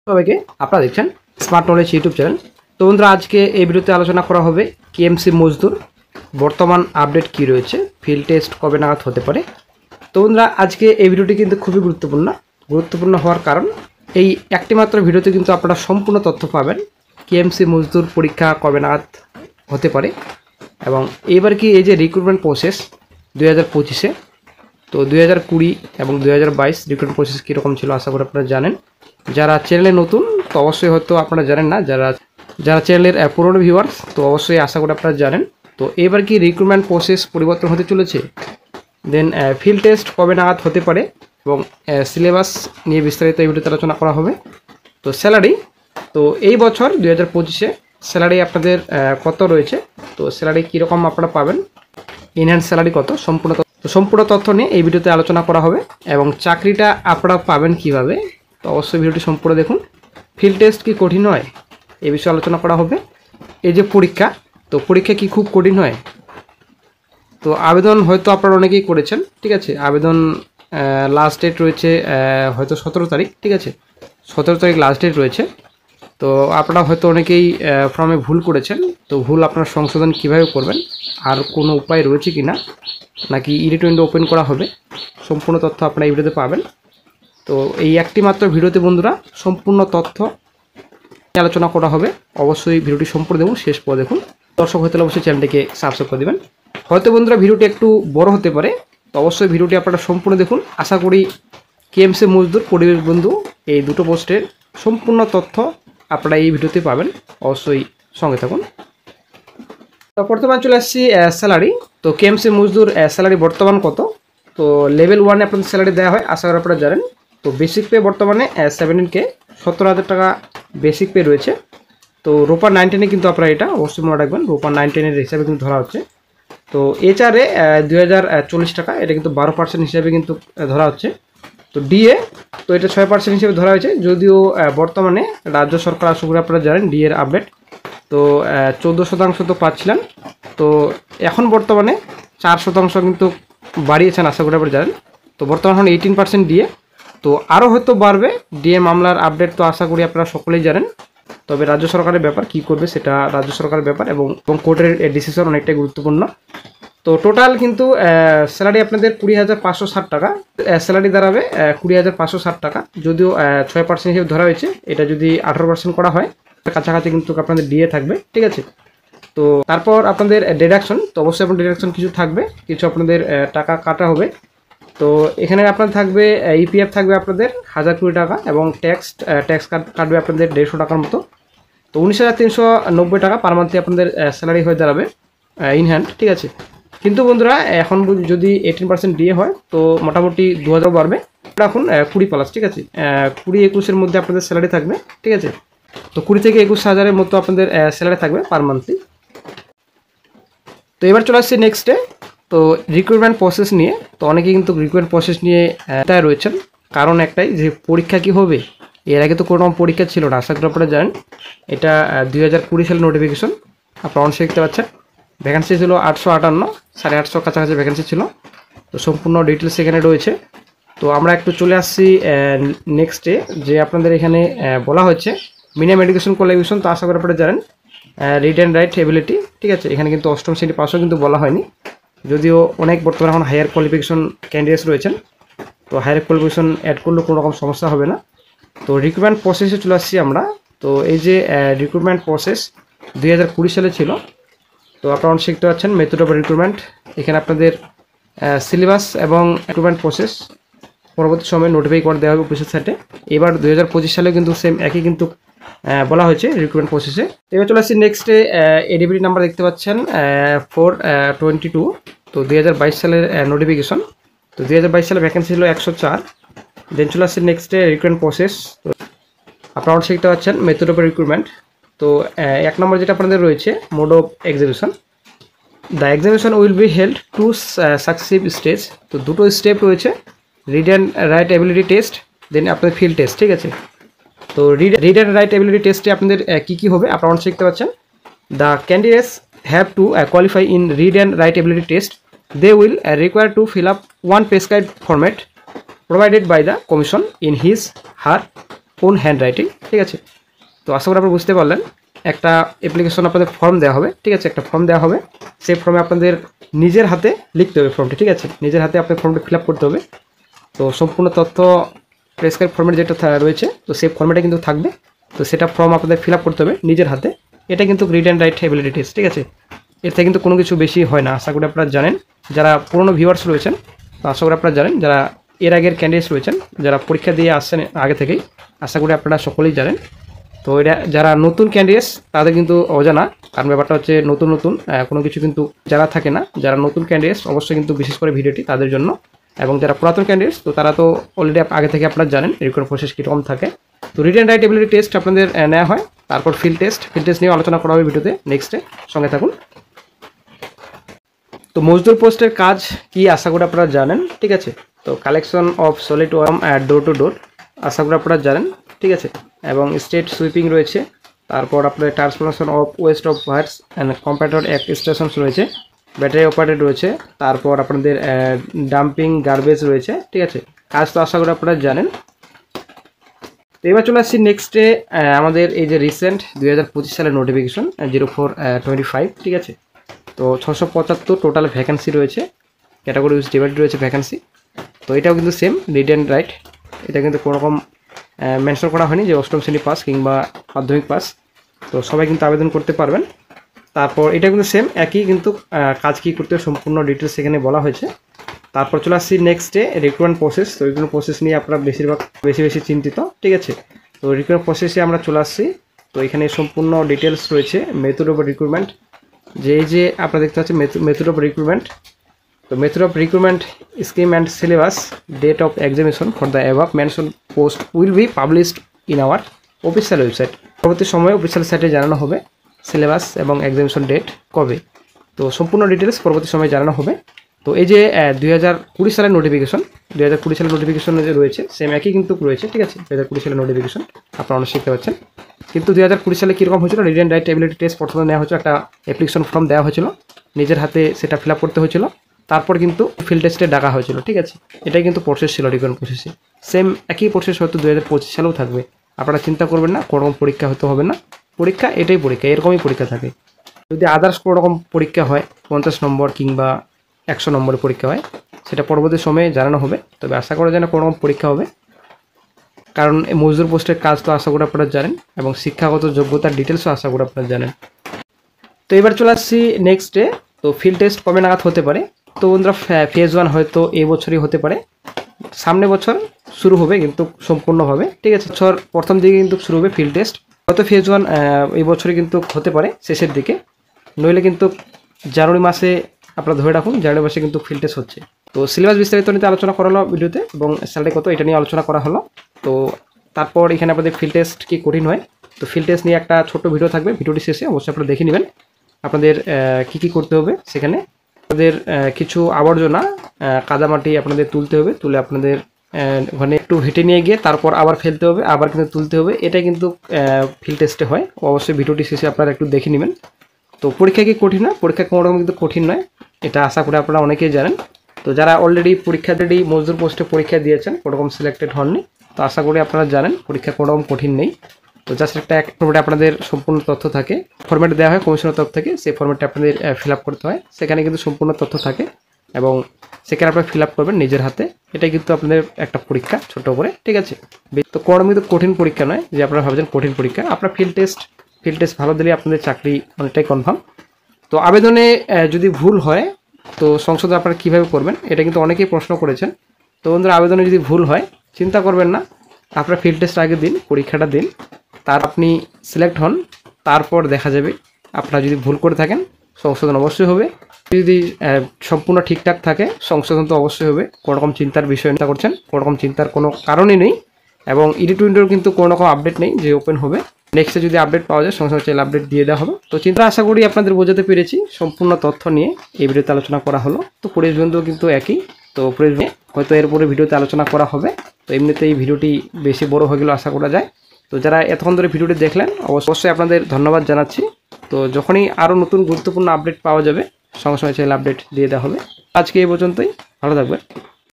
সবাইকে আপনারা দেখছেন স্মার্ট নলেজ ইউটিউব চ্যানেল। তো বন্ধুরা, আজকে এই ভিডিওতে আলোচনা করা হবে কেএমসি মজদুর বর্তমান আপডেট কি রয়েছে, ফিল্ড টেস্ট কবে নাগাদ হতে পারে। তো বন্ধুরা, আজকে এই ভিডিওটি কিন্তু খুবই গুরুত্বপূর্ণ হওয়ার কারণ এই একটি মাত্র ভিডিওতে কিন্তু আপনারা সম্পূর্ণ তথ্য পাবেন কেএমসি মজদুর পরীক্ষা কবে নাগাদ হতে পারে এবং এবার কি এই যে রিক্রুটমেন্ট প্রসেস 2025-এ, তো 2020 এবং 2022 রিক্রুটমেন্ট প্রসেস কীরকম ছিল আশা করি আপনারা জানেন। যারা চ্যানেলে নতুন তো অবশ্যই হয়তো আপনারা জানেন না, যারা চ্যানেলের পুরনো ভিউয়ার্স তো অবশ্যই আশা করি আপনারা জানেন। তো এবার কি রিক্রুটমেন্ট প্রসেস পরিবর্তন হতে চলেছে, দেন ফিল্ড টেস্ট কবে নাগাদ হতে পারে এবং সিলেবাস নিয়ে বিস্তারিত এই ভিডিওতে আলোচনা করা হবে। তো স্যালারি, তো এই বছর 2025-এ স্যালারি আপনাদের কত রয়েছে, তো স্যালারি কীরকম আপনারা পাবেন, ইনহ্যান্ড স্যালারি কত, সম্পূর্ণ তথ্য নিয়ে এই ভিডিওতে আলোচনা করা হবে এবং চাকরিটা আপনারা পাবেন কিভাবে। তো অবশ্যই ভিডিওটি সম্পূর্ণ দেখুন। ফিল্ড টেস্ট কি কঠিন হয় এই বিষয়ে আলোচনা করা হবে। এই যে পরীক্ষা, তো পরীক্ষা কি খুব কঠিন হয়? তো আবেদন হয়তো আপনারা অনেকেই করেছেন, ঠিক আছে। আবেদন লাস্ট ডেট রয়েছে হয়তো 17 তারিখ, ঠিক আছে, 17 তারিখ লাস্ট ডেট রয়েছে। তো আপনারা হয়তো অনেকেই ফর্মে ভুল করেছেন, তো ভুল আপনারা সংশোধন কিভাবে করবেন, আর কোনো উপায় রয়েছে কি না, নাকি এডিট উইন্ডো ওপেন করা হবে, সম্পূর্ণ তথ্য আপনারা এই ভিডিওতে পাবেন। তো এই একটি মাত্র ভিডিওতে বন্ধুরা সম্পূর্ণ তথ্য আলোচনা করা হবে। অবশ্যই ভিডিওটি সম্পূর্ণ দেখুন, শেষ পর দেখুন। দর্শক হতে অবশ্যই চ্যানেলটিকে সাবস্ক্রাইব করে দেবেন। হয়তো বন্ধুরা ভিডিওটি একটু বড় হতে পারে, তো অবশ্যই ভিডিওটি আপনারা সম্পূর্ণ দেখুন। আশা করি কেএমসি মজদুর পরিবেশ বন্ধু এই দুটো পোস্টের সম্পূর্ণ তথ্য আপনারা এই ভিডিওতে পাবেন, অবশ্যই সঙ্গে থাকুন। তো বর্তমান চলে আসছি স্যালারি। তো কেএমসি মজদুর স্যালারি বর্তমান কত, তো লেভেল 1-এ আপনাদের স্যালারি দেওয়া হয় আশা করি আপনারা জানেন। তো বেসিক পে বর্তমানে 17K, 17,000 টাকা বেসিক পে রয়েছে। তো রোপা 9-10-এ কিন্তু আপনারা এটা অবশ্যই মনে রাখবেন, রোপা 9-10-এর হিসাবে কিন্তু ধরা হচ্ছে। তো এইচআরএ 2040 টাকা, এটা কিন্তু 12% হিসাবে কিন্তু ধরা হচ্ছে। তো ডিএ, তো এটা 6% হিসেবে ধরা হয়েছে, যদিও বর্তমানে রাজ্য সরকার আশা করি আপনারা জানেন ডি এর আপডেট, তো 14% তো পাচ্ছিলেন, তো এখন বর্তমানে 4% কিন্তু বাড়িয়েছেন আশা করি আপনারা জানেন। তো বর্তমানে এখন 18% ডিএ, তো আরও হয়তো বাড়বে। ডিএ মামলার আপডেট তো আশা করি আপনারা সকলেই জানেন, তবে রাজ্য সরকারের ব্যাপার, কী করবে সেটা রাজ্য সরকারের ব্যাপার এবং কোর্টের ডিসিশন অনেকটাই গুরুত্বপূর্ণ। তো টোটাল কিন্তু স্যালারি আপনাদের 20,560 টাকা, স্যালারি দাঁড়াবে 20,560 টাকা, যদিও 6% হিসেবে ধরা হয়েছে। এটা যদি 18% করা হয় কাছাকাছি কিন্তু আপনাদের ডিএ থাকবে, ঠিক আছে। তো তারপর আপনাদের ডিডাকশন, তো অবশ্যই আপনার ডিডাকশন কিছু থাকবে, কিছু আপনাদের টাকা কাটা হবে। তো এখানে আপনার থাকবে ইপিএফ থাকবে আপনাদের 1,020 টাকা এবং ট্যাক্স কাটবে আপনাদের 150 টাকার মতো। তো 19,390 টাকা পার মান্থে আপনাদের স্যালারি হয়ে দাঁড়াবে ইন হ্যান্ড, ঠিক আছে। কিন্তু বন্ধুরা এখন যদি 18% ডিএ হয় তো মোটামুটি 2,000 বাড়বে, এখন 20+, ঠিক আছে। 20-21-এর মধ্যে আপনাদের স্যালারি থাকবে, ঠিক আছে। তো 20 থেকে 21,000-এর মতো আপনাদের স্যালারি থাকবে পার মান্থলি। তো এবার চলে আসছি নেক্সটে, তো রিক্রুটমেন্ট প্রসেস নিয়ে। তো অনেকেই কিন্তু রিক্রুটমেন্ট প্রসেস নিয়ে রয়েছেন, কারণ একটাই যে পরীক্ষা কি হবে। এর আগে তো কোনো পরীক্ষা ছিল না, আশা করি আপনারা জানেন। এটা 2020 সালের নোটিফিকেশন, আপনারা অনলাইনে দেখতে পাচ্ছেন। ভ্যাকেন্সি ছিল 858, 850 কাছাকাছি ভ্যাকেন্সি ছিল। তো সম্পূর্ণ ডিটেলস এখানে রয়েছে। তো আমরা একটু চলে আসছি নেক্সটে, যে আপনাদের এখানে বলা হচ্ছে মিনিমাম এডুকেশন কোয়ালিফিকেশন, তো আশা করি আপনারা জানেন। রিড অ্যান্ড রাইট এবিলিটি, ঠিক আছে। এখানে কিন্তু 8ম শ্রেণী পাসও কিন্তু বলা হয়নি, যদিও অনেক বর্তমানে এখন হায়ার কোয়ালিফিকেশন ক্যান্ডিডেটস রয়েছেন। তো হায়ার কোয়ালিফিকেশন অ্যাড করলেও কোনো রকম সমস্যা হবে না। তো রিক্রুটমেন্ট প্রসেসে চলে আসছি আমরা। তো এই যে রিক্রুটমেন্ট প্রসেস 2020 সালে ছিল, তো আপনারা শিখতে পাচ্ছেন মেথড অফ রিক্রুটমেন্ট। এখানে আপনাদের সিলেবাস এবং রিক্রুটমেন্ট প্রসেস পরবর্তী সময়ে নোটিফাই করে দেওয়া হবে অফিসের সাইটে। এবার 2025 সালে কিন্তু সেম একই কিন্তু বলা হয়েছে রিক্রুটমেন্ট প্রসেসে। এবার চলে আসছি নেক্সটে, এডিবিটি নাম্বার দেখতে পাচ্ছেন 422। তো 2022 সালের নোটিফিকেশন। তো 2022 সালে ভ্যাকেন্সি ছিল 104। দেন চলে আসছে নেক্সটে রিক্রুটমেন্ট প্রসেস। তো আপনারা শিখতে পাচ্ছেন মেথড অফ রিক্রুটমেন্ট। তো 1 নম্বর যেটা আপনাদের রয়েছে mode of examination. The examination will be held 2 successive stage. তো দুটো স্টেপ রয়েছে, read and write ability test, then আপনাদের ফিল্ড টেস্ট, ঠিক আছে। তো রিড অ্যান্ড রাইট এবিলিটি টেস্টে আপনাদের কী হবে আপনারা শিখতে পাচ্ছেন। The candidates have to qualify in read and write ability test. They will require to fill up 1 prescribed format provided by the commission in his her on hand writing, ঠিক আছে। তো আশা করি আপনারা বুঝতে পারলেন। একটা অ্যাপ্লিকেশন আপনাদের ফর্ম দেওয়া হবে, ঠিক আছে, একটা ফর্ম দেওয়া হবে, সেই ফর্মে আপনাদের নিজের হাতে লিখতে হবে ফর্মটি, ঠিক আছে, নিজের হাতে আপনার ফর্মটি ফিল আপ করতে হবে। তো সম্পূর্ণ তথ্য প্রেসক্রাইব ফর্মেট যেটা রয়েছে, তো সেই ফর্মেটে কিন্তু থাকবে। তো সেটা ফর্ম আপনাদের ফিল আপ করতে হবে নিজের হাতে। এটা কিন্তু read and write ability test, ঠিক আছে। এর থেকে কিন্তু কোনো কিছু বেশি হয় না, আশা করি আপনারা জানেন। যারা পুরনো ভিউয়ার্স রয়েছেন, তো আশা করি আপনারা জানেন, যারা এর আগের ক্যান্ডিডেটস রয়েছেন, যারা পরীক্ষা দিয়ে আসছেন আগে থেকেই, আশা করি আপনারা সকলেই জানেন। তো এটা যারা নতুন ক্যান্ডিডেটস তাদের কিন্তু অজানা, কারণ ব্যাপারটা হচ্ছে নতুন নতুন কোনো কিছু কিন্তু যারা থাকে না। যারা নতুন ক্যান্ডিডেটস অবশ্যই কিন্তু বিশেষ করে ভিডিওটি তাদের জন্য, এবং যারা পুরাতন ক্যান্ডিডেটস তো তারা তো অলরেডি আগে থেকে আপনারা জানেন রিক্রুটমেন্ট প্রসেস কীরকম থাকে। তো read and write ability test আপনাদের নেওয়া হয়, তারপর ফিল্ড টেস্ট নিয়ে আলোচনা করা হবে ভিডিওতে নেক্সটে, সঙ্গে থাকুন। তো মজদুর পোস্টের কাজ কি আশা করি আপনারা জানেন, ঠিক আছে। তো collection of solid warm door to door আশা করি আপনারা জানেন, ঠিক আছে। এবং স্টেট সুইপিং রয়েছে, তারপর আপনাদের transformation of West of verse and compactor stations রয়েছে, ব্যাটারি অপারেটেড রয়েছে, তারপর আপনাদের ডাম্পিং গার্বেজ রয়েছে, ঠিক আছে। কাজ তো আশা করি আপনারা জানেন। তো এবার চলে আসছি নেক্সটে আমাদের এই যে রিসেন্ট 2025 সালের নোটিফিকেশন 04/25, ঠিক আছে। তো 675 টোটাল ভ্যাকেন্সি রয়েছে, ক্যাটাগরি উইজ ডিভাইড রয়েছে ভ্যাকেন্সি। তো এটাও কিন্তু সেম রিড অ্যান্ড রাইট, এটা কিন্তু কোনোরকম মেনশন করা হয়নি যে অষ্টম শ্রেণী পাস কিংবা মাধ্যমিক পাস, তো সবাই কিন্তু আবেদন করতে পারবেন। তারপর এটা কিন্তু সেম একই, কিন্তু কাজ কী করতে হবে সম্পূর্ণ ডিটেলস এখানে বলা হয়েছে। তারপর চলে আসছি নেক্সটে রিক্রুটমেন্ট প্রসেস। তো রিক্রুটমেন্ট প্রসেস নিয়ে আপনারা বেশিরভাগ বেশি চিন্তিত, ঠিক আছে। তো রিক্রুটমেন্ট প্রসেসে আমরা চলে আসছি। তো এখানে সম্পূর্ণ ডিটেলস রয়েছে, মেথড অফ রিক্রুটমেন্ট, যে আপনারা দেখতে পাচ্ছেন মেথড অফ রিক্রুটমেন্ট। তো method of recruitment scheme and syllabus, date of examination for the above mention post will be published in our official website. পরবর্তী সময়ে অফিসিয়াল সাইটে জানানো হবে সিলেবাস এবং এক্সামিনেশন ডেট কবে। তো সম্পূর্ণ ডিটেলস পরবর্তী সময়ে জানানো হবে। তো এই যে 2020 সালের নোটিফিকেশন, 2020 সালের নোটিফিকেশন যে রয়েছে সেম একই কিন্তু রয়েছে, ঠিক আছে। 2020 সালের নোটিফিকেশন আপনারা অনেক শিখতে পাচ্ছেন। কিন্তু 2020 সালে কীরকম হয়েছিল, read and write ability test প্রথমে নেওয়া হয়েছিল, একটা অ্যাপ্লিকেশন ফর্ম দেওয়া হয়েছিল, নিজের হাতে সেটা ফিল আপ করতে হয়েছিল, তারপর কিন্তু ফিল্ড টেস্টে ডাকা হয়েছিল, ঠিক আছে। এটাই কিন্তু প্রসেস ছিল রিক্রুটমেন্ট প্রসেসে। সেম একই প্রসেস হয়তো 2025 সালেও থাকবে, আপনারা চিন্তা করবেন না, কোনো রকম পরীক্ষা হতে হবে না। পরীক্ষা এটাই পরীক্ষা, এরকমই পরীক্ষা থাকে। যদি আদার্স কোনো রকম পরীক্ষা হয় 50 নম্বর কিংবা 100 নম্বরের পরীক্ষা হয়, সেটা পরবর্তী সময়ে জানানো হবে। তবে আশা করা যায় না কোনো রকম পরীক্ষা হবে, কারণ এই মজদুর পোস্টের কাজ তো আশা করি আপনারা জানেন, এবং শিক্ষাগত যোগ্যতার ডিটেলসও আশা করি আপনারা জানেন। তো এবার চলে আসছি নেক্সটে। তো ফিল্ড টেস্ট কবে নাগাদ হতে পারে? তো বন্ধুরা ফেজ 1 হয়তো এই বছরই হতে পারে, সামনে বছর শুরু হবে কিন্তু সম্পূর্ণভাবে, ঠিক আছে। বছর প্রথম দিকে কিন্তু শুরু হবে ফিল্ড টেস্ট, হয়তো ফেজ 1 এই বছরই কিন্তু হতে পারে শেষের দিকে, নইলে কিন্তু জানুয়ারি মাসে আপনারা ধরে রাখুন, জানুয়ারি মাসে কিন্তু ফিল্ড টেস্ট হচ্ছে। তো সিলেবাস বিস্তারিত নিতে আলোচনা করা হলো ভিডিওতে, এবং স্যালারি কত এটা নিয়ে আলোচনা করা হলো। তো তারপর এখানে আপনাদের ফিল্ড টেস্ট কি কঠিন হয়, তো ফিল্ড টেস্ট নিয়ে একটা ছোট্ট ভিডিও থাকবে, ভিডিওটি শেষে অবশ্যই আপনারা দেখে নেবেন আপনাদের কী করতে হবে। সেখানে আপনাদের কিছু আবর্জনা কাদামাটি আপনাদের তুলতে হবে, তুলে আপনাদের ওখানে একটু হেঁটে নিয়ে গিয়ে তারপর আবার ফেলতে হবে, আবার কিন্তু তুলতে হবে। এটা কিন্তু ফিল্ড টেস্টে হয়, অবশ্যই ভিডিওটি শেষে আপনারা একটু দেখে নেবেন। তো পরীক্ষা কি কঠিন নয়, পরীক্ষা কোনো রকম কিন্তু কঠিন নয়, এটা আশা করি আপনারা অনেকেই জানেন। তো যারা অলরেডি মজদুর পোস্টে পরীক্ষা দিয়েছেন, কোনোরকম সিলেক্টেড হননি, তো আশা করি আপনারা জানেন পরীক্ষা কোনো রকম কঠিন নেই। তো জাস্ট একটা ফর্মেটে আপনাদের সম্পূর্ণ তথ্য থাকে, ফর্মেট দেওয়া হয় কমিশনের তরফ থেকে, সেই ফর্মেটটা আপনাদের ফিল আপ করতে হয়, সেখানে কিন্তু সম্পূর্ণ তথ্য থাকে, এবং সেখানে আপনারা ফিল আপ করবেন নিজের হাতে। এটাই কিন্তু আপনাদের একটা পরীক্ষা ছোটো করে, ঠিক আছে। তো কোনো কিন্তু কঠিন পরীক্ষা নয় যে আপনারা ভাবছেন কঠিন পরীক্ষা। আপনার ফিল্ড টেস্ট ভালো দিলে আপনাদের চাকরি অনেকটাই কনফার্ম। তো আবেদনে যদি ভুল হয় তো সংশোধন আপনারা কীভাবে করবেন, এটা কিন্তু অনেকেই প্রশ্ন করেছেন। তো বন্ধুরা আবেদনে যদি ভুল হয় চিন্তা করবেন না, আপনার ফিল্ড টেস্ট আগে দিন, পরীক্ষাটা দিন, তার আপনি সিলেক্ট হন, তারপর দেখা যাবে। আপনারা যদি ভুল করে থাকেন সংশোধন অবশ্যই হবে, যদি সম্পূর্ণ ঠিকঠাক থাকে সংশোধন তো অবশ্যই হবে। কোনো রকম চিন্তার বিষয় চিন্তা করছেন, কোনো রকম চিন্তার কোনো কারণই নেই। এবং এডিট উইন্ডোর কিন্তু কোনো রকম আপডেট নেই যে ওপেন হবে, নেক্সটে যদি আপডেট পাওয়া যায় সঙ্গে সঙ্গে চাইলে আপডেট দিয়ে দেওয়া হবে। তো চিন্তা আশা করি আপনাদের বোঝাতে পেরেছি, সম্পূর্ণ তথ্য নিয়ে এই ভিডিওতে আলোচনা করা হলো। তো পরিবেশ বিন্দু কিন্তু একই, তো পরিবেশ হয়তো এরপরে ভিডিওতে আলোচনা করা হবে। তো এমনিতেই ভিডিওটি বেশি বড় হয়ে গেল আশা করা যায়। তো যারা এতক্ষণ ধরে ভিডিওটি দেখলেন অবশ্যই আপনাদের ধন্যবাদ জানাচ্ছি। তো যখনই আরও নতুন গুরুত্বপূর্ণ আপডেট পাওয়া যাবে সঙ্গে সঙ্গে চাইলে আপডেট দিয়ে দেওয়া হবে। আজকে এই পর্যন্তই, ভালো থাকবেন।